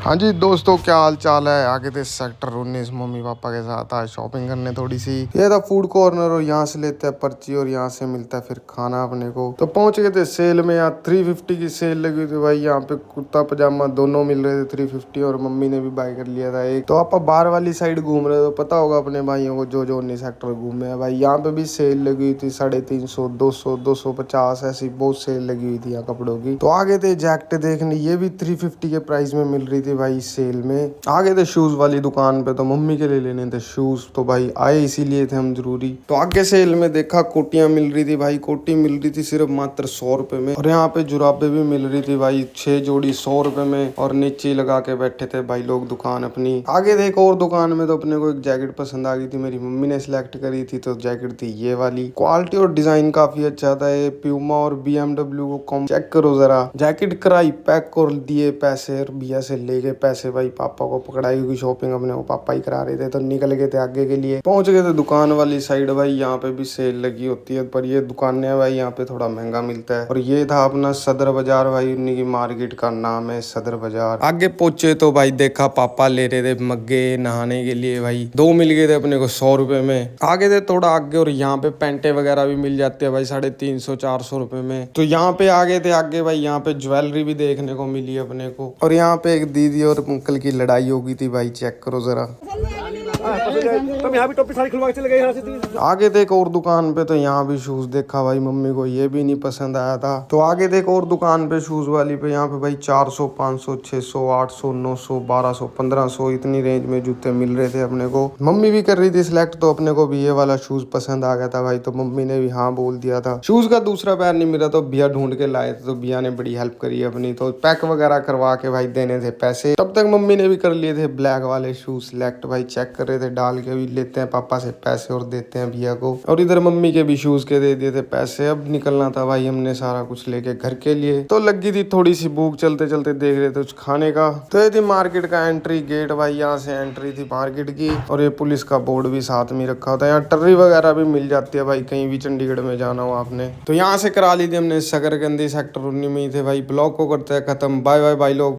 हाँ जी दोस्तों, क्या हाल चाल है। आगे थे सेक्टर 19 मम्मी पापा के साथ आज शॉपिंग करने थोड़ी सी। ये था फूड कॉर्नर और यहाँ से लेते हैं पर्ची और यहाँ से मिलता है फिर खाना अपने को। तो पहुंच गए थे सेल में। यहाँ 350 की सेल लगी हुई थी भाई। यहाँ पे कुर्ता पजामा दोनों मिल रहे थे 350 और मम्मी ने भी बाय कर लिया था एक। तो आप बाहर वाली साइड घूम रहे हो तो पता होगा अपने भाइयों को जो 19 सेक्टर घूमे हैं भाई। यहाँ पे भी सेल लगी हुई थी 350, 200, 250 ऐसी बहुत सेल लगी हुई थी यहाँ कपड़ों की। तो आगे थे जैकेट देखने, ये भी 350 के प्राइस में मिल रही थी भाई सेल में। आगे थे शूज वाली दुकान पे, तो मम्मी के लिए लेने थे शूज। तो भाई आए इसीलिए थे हम जरूरी। तो आगे सेल में देखा कोटियां मिल रही थी भाई। कोटी मिल रही थी सिर्फ मात्र 100 रुपए में। और यहाँ पे जुराबे भी मिल रही थी भाई 6 जोड़ी 100 रुपए में। और नीचे लगा के बैठे थे भाई लोग दुकान अपनी। आगे थे एक और दुकान में, तो अपने को एक जैकेट पसंद आ गई थी, मेरी मम्मी ने सिलेक्ट करी थी। तो जैकेट थी ये वाली। क्वालिटी और डिजाइन काफी अच्छा था। ये प्यूमा और BMW को कम चेक करो जरा। जैकेट कराई पैक और दिए पैसे और भैया से ले गए पैसे भाई। पापा को पकड़ाई क्योंकि शॉपिंग अपने को पापा ही करा रहे थे। तो निकल गए थे आगे के लिए। पहुंच गए थे दुकान वाली साइड भाई। यहाँ पे भी सेल लगी होती है, पर ये दुकानें भाई यहाँ पे थोड़ा महंगा मिलता है। और ये था अपना सदर बाजार भाई। उन्हीं की मार्केट का नाम है सदर बाजार। आगे पहुंचे तो भाई देखा पापा ले रहे थे मग्गे नहाने के लिए भाई। 2 मिल गए थे अपने को 100 रुपए में। आगे थे थोड़ा आगे और यहाँ पे पेंटे वगैरह भी मिल जाते हैं भाई 350, 400 रुपए में। तो यहाँ पे आगे थे आगे भाई। यहाँ पे ज्वेलरी भी देखने को मिली अपने को। और यहाँ पे एक दीदी और अंकल की लड़ाई हो गई थी भाई, चेक करो जरा। यहाँ भी टोपी सारी खुलवा के चले गए यहाँ से। आगे देख और दुकान पे, तो यहाँ भी शूज देखा भाई। मम्मी को ये भी नहीं पसंद आया था। तो आगे देख और दुकान पे शूज वाली पे, यहाँ पे भाई 400, 500, 600, 800, 900, 1200, 1500 इतनी रेंज में जूते मिल रहे थे अपने को। मम्मी भी कर रही थी सिलेक्ट, तो अपने को भी ये वाला शूज पसंद आ गया था भाई। तो मम्मी ने भी हाँ बोल दिया था। शूज का दूसरा पैर नहीं मिला तो भैया ढूंढ के लाए थे। तो भैया ने बड़ी हेल्प करी अपनी। तो पैक वगैरह करवा के भाई देने थे पैसे। तब तक मम्मी ने भी कर लिए थे ब्लैक वाले शूज सिलेक्ट भाई। चेक कर रहे थे, डाल के भी लेते हैं पापा से पैसे और देते हैं भैया को। और इधर मम्मी के भी शूज के दे दिए थे पैसे। अब निकलना था भाई हमने सारा कुछ लेके घर के लिए। तो लगी थी थोड़ी सी भूख, चलते चलते देख रहे थे कुछ खाने का। तो ये थी मार्केट का एंट्री गेट भाई। यहाँ से एंट्री थी मार्केट की। और ये पुलिस का बोर्ड भी साथ में रखा होता है। यहाँ टर्री वगैरह भी मिल जाती है भाई, कहीं भी चंडीगढ़ में जाना हो आपने। तो यहाँ से करा ली थी हमने शकरकंदी। सेक्टर 19 में ही थे भाई। ब्लॉग को करते हैं खत्म। बाय बाय भाई लोग।